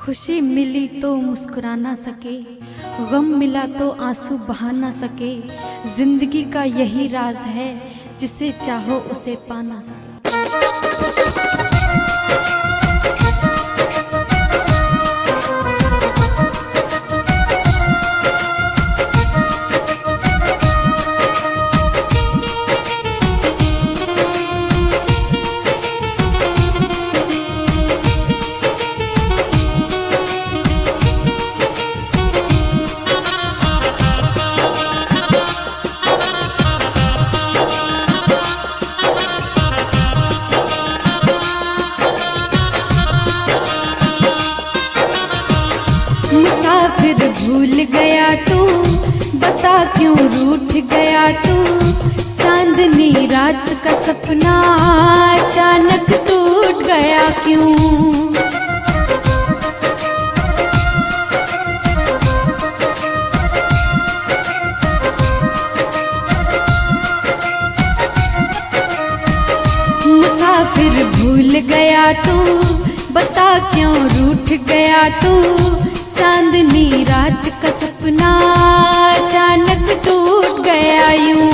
खुशी मिली तो मुस्कुरा ना सके, गम मिला तो आंसू बहा ना सके। जिंदगी का यही राज है, जिसे चाहो उसे पा ना सके। मुसाफिर भूल गया तू, बता क्यों रूठ गया तू। चांदनी रात का सपना अचानक टूट गया क्यों। मुसाफिर भूल गया तू, बता क्यों रूठ गया तू। चांदनी रात का सपना अचानक टूट गया यूं।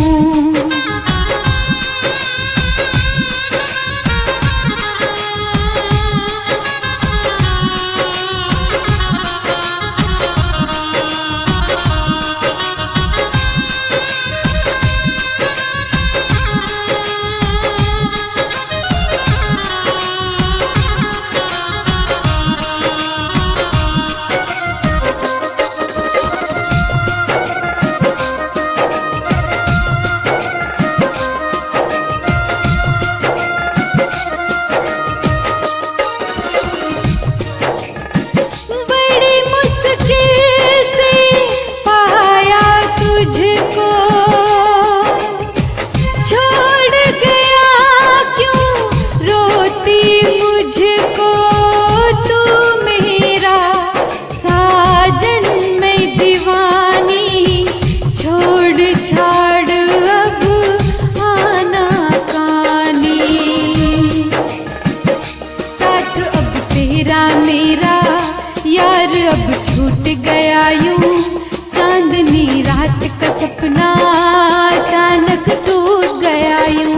अब छूट गया यूं, चांदनी रात का सपना अचानक टूट गया यूं।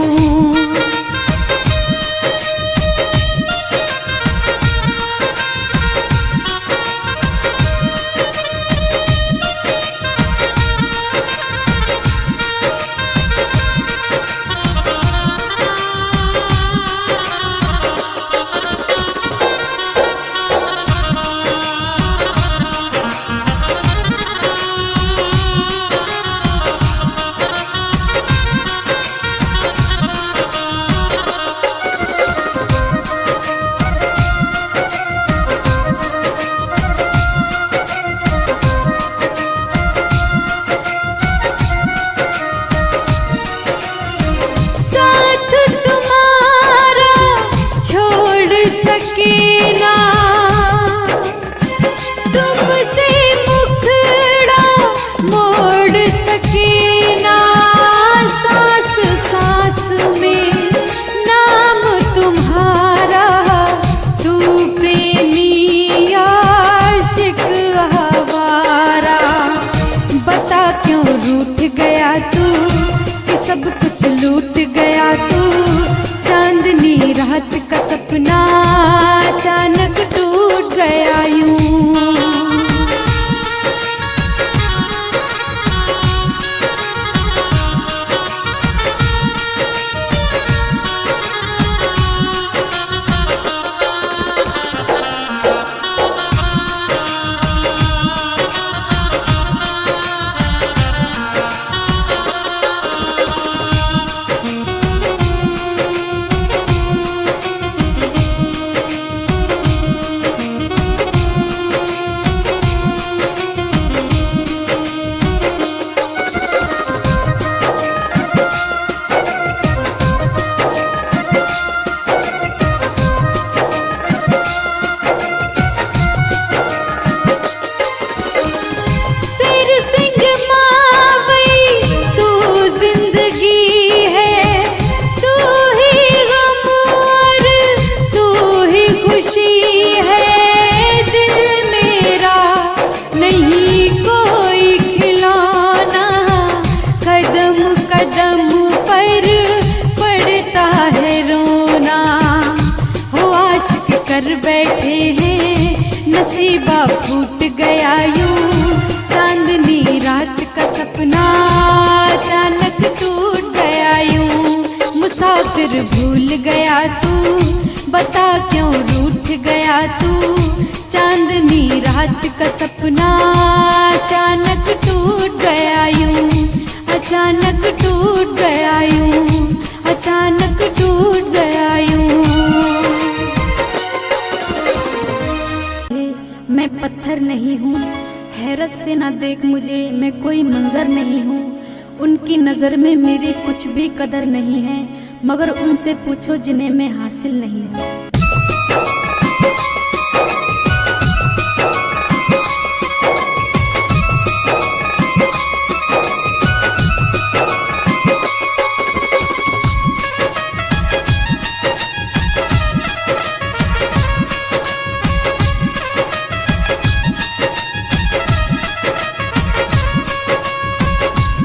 नसीबा फूट गया यूं, चांदनी रात का सपना अचानक टूट गया यूं। मुसाफिर भूल गया तू, बता क्यों रूठ गया तू। चांदनी रात का सपना अचानक टूट गया यूं, अचानक टूट गया यूं, अचानक टूट गया यूं। मैं पत्थर नहीं हूँ, हैरत से ना देख मुझे, मैं कोई मंजर नहीं हूँ। उनकी नज़र में मेरी कुछ भी कदर नहीं है, मगर उनसे पूछो जिन्हें मैं हासिल नहीं हूँ।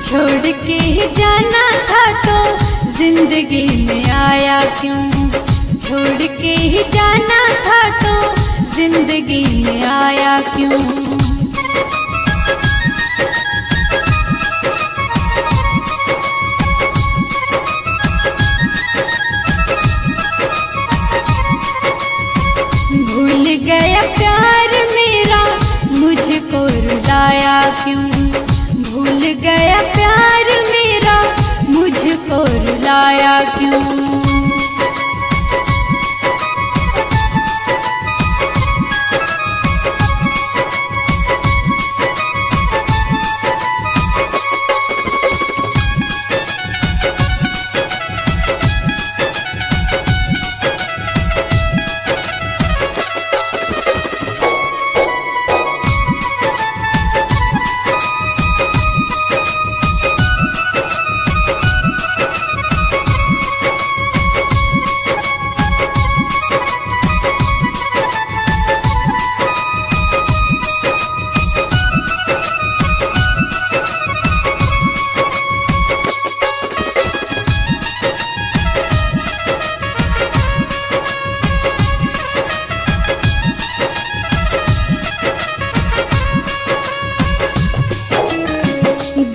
छोड़ के ही जाना था तो जिंदगी में आया क्यों। छोड़ के ही जाना था तो जिंदगी में आया क्यों। भूल गया प्यार मेरा, मुझको रुलाया क्यों। भूल गया प्यार मेरा, मुझको रुलाया क्यों।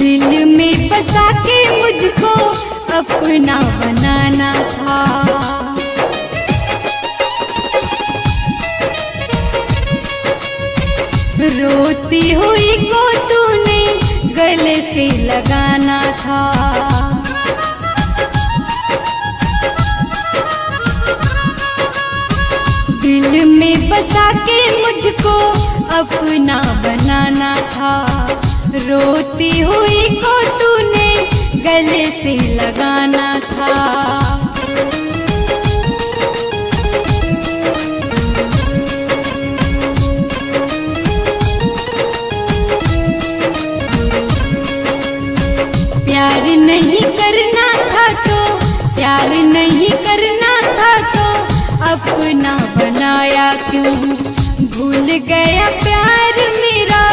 दिल में बसा के मुझको अपना बनाना था। रोती हुई को तूने गले से लगाना था। दिल में बसा के मुझको अपना बनाना था। रोती हुई को तूने गले से लगाना था। प्यार नहीं करना था तो, प्यार नहीं करना था तो अपना बनाया क्यों। भूल गया प्यार मेरा,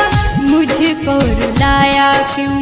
मुझको रुलाया क्यों।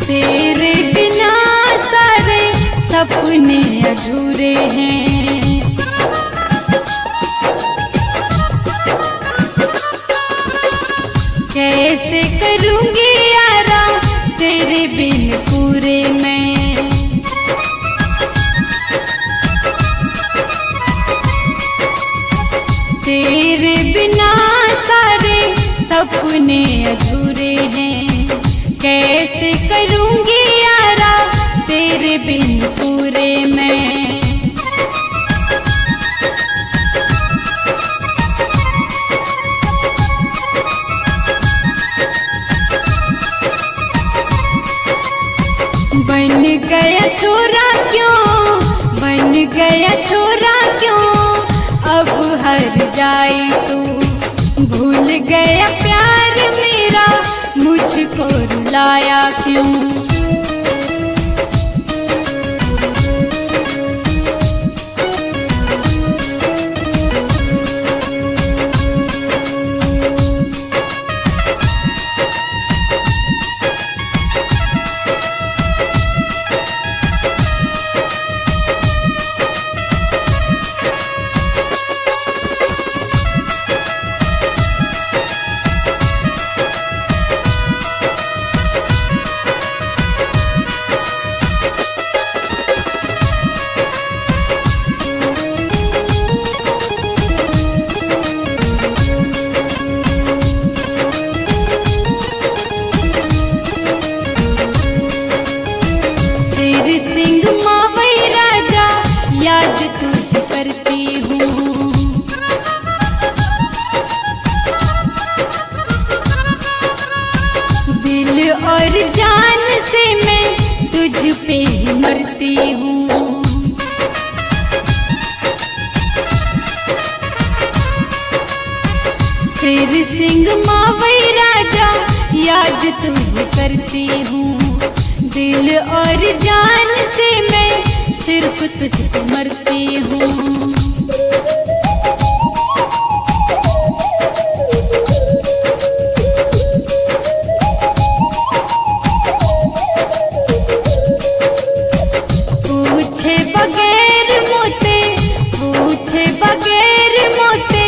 तेरे बिना सारे सपने अधूरे हैं। कैसे करूँगी यारा तेरे बिन पूरे मैं। तेरे बिना सारे सपने अधूरे हैं। कैसे करूँगी यारा तेरे बिन पूरे मैं। बन गया छोरा क्यों, बन गया छोरा क्यों, अब हर जाए तू। भूल गया प्यार मेरा, मुझको रुलाया क्यों। सिंह मावई राजा याद तुझ करती हूँ। दिल और जान से मैं तुझ पे ही मरती हूँ। शेर सिंह मावई राजा याद तुझ करती हूँ। दिल और जान से मैं सिर्फ तुझको मरती हूँ। पूछे बगैर मोते, पूछे बगैर मोते,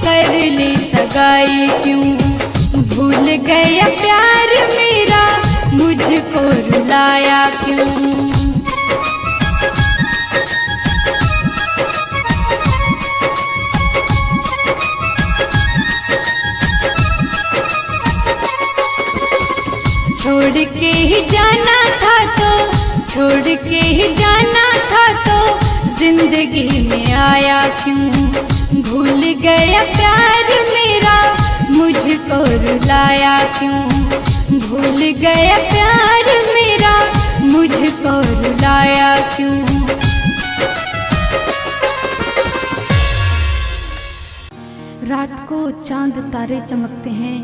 कर ले सगाई क्यों। भूल गया प्यार मेरा, मुझको रुलाया क्यों। छोड़ के ही जाना था तो, छोड़ के ही जाना था तो, जिंदगी में आया क्यों। भूल गया प्यार मेरा, मुझको रुलाया क्यों। भूल गया प्यार मेरा, मुझको रुलाया क्यों। रात को चांद तारे चमकते हैं,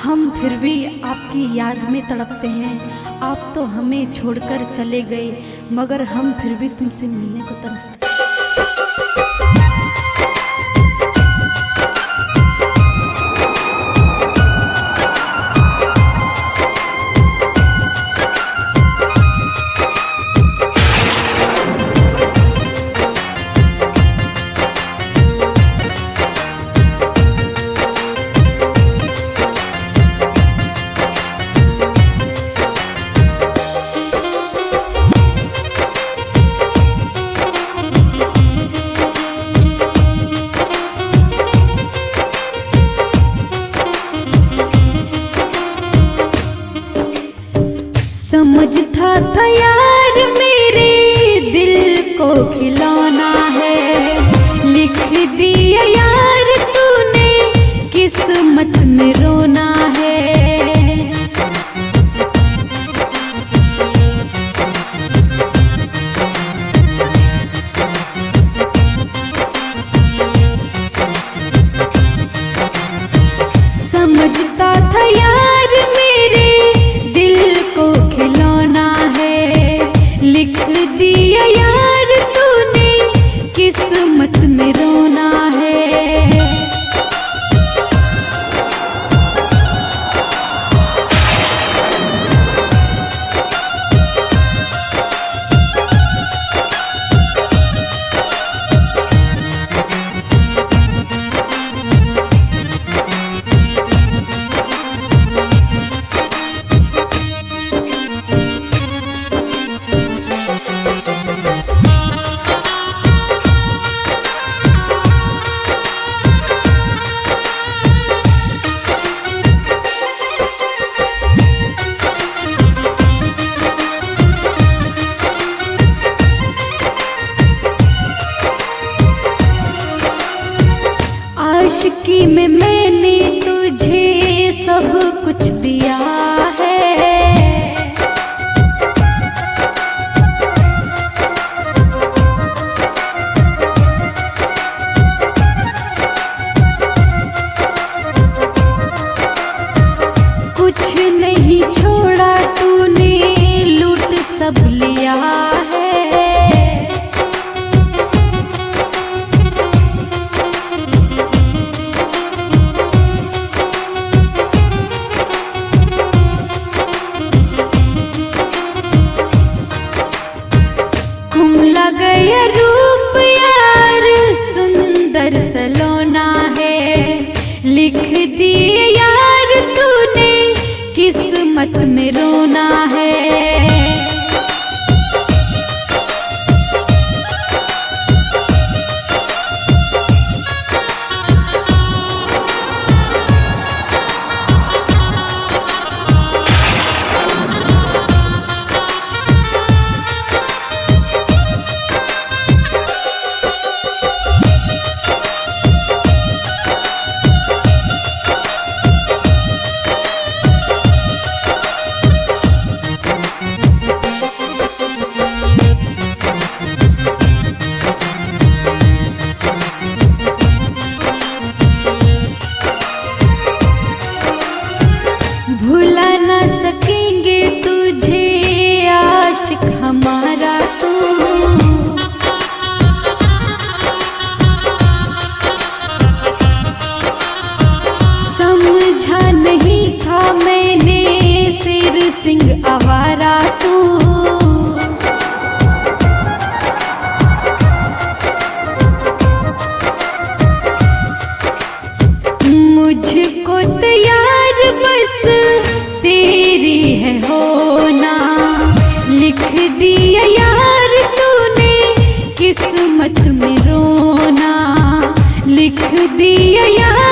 हम फिर भी आपकी याद में तड़पते हैं। आप तो हमें छोड़कर चले गए, मगर हम फिर भी तुमसे मिलने को तरसते हैं। समझता था यार मेरे दिल को खिलौना है, लिख दिया यार तूने किस्मत में रोना है। समझता था यार मेरे दिल को खिलौना है, लिख दिया यार तूने किस्मत में रोना है। आशिकी में मैंने तुझे सब कुछ दिया है, दिए यार तूने, किस्मत में रोना है। भुला ना सकेंगे तुझे आशिक हमारा तू, समझा नहीं था मैंने शेर सिंह आवारा तू। मुझको तो यार बस तेरी है होना, लिख दिया यार तूने किस्मत में रोना, लिख दिया यार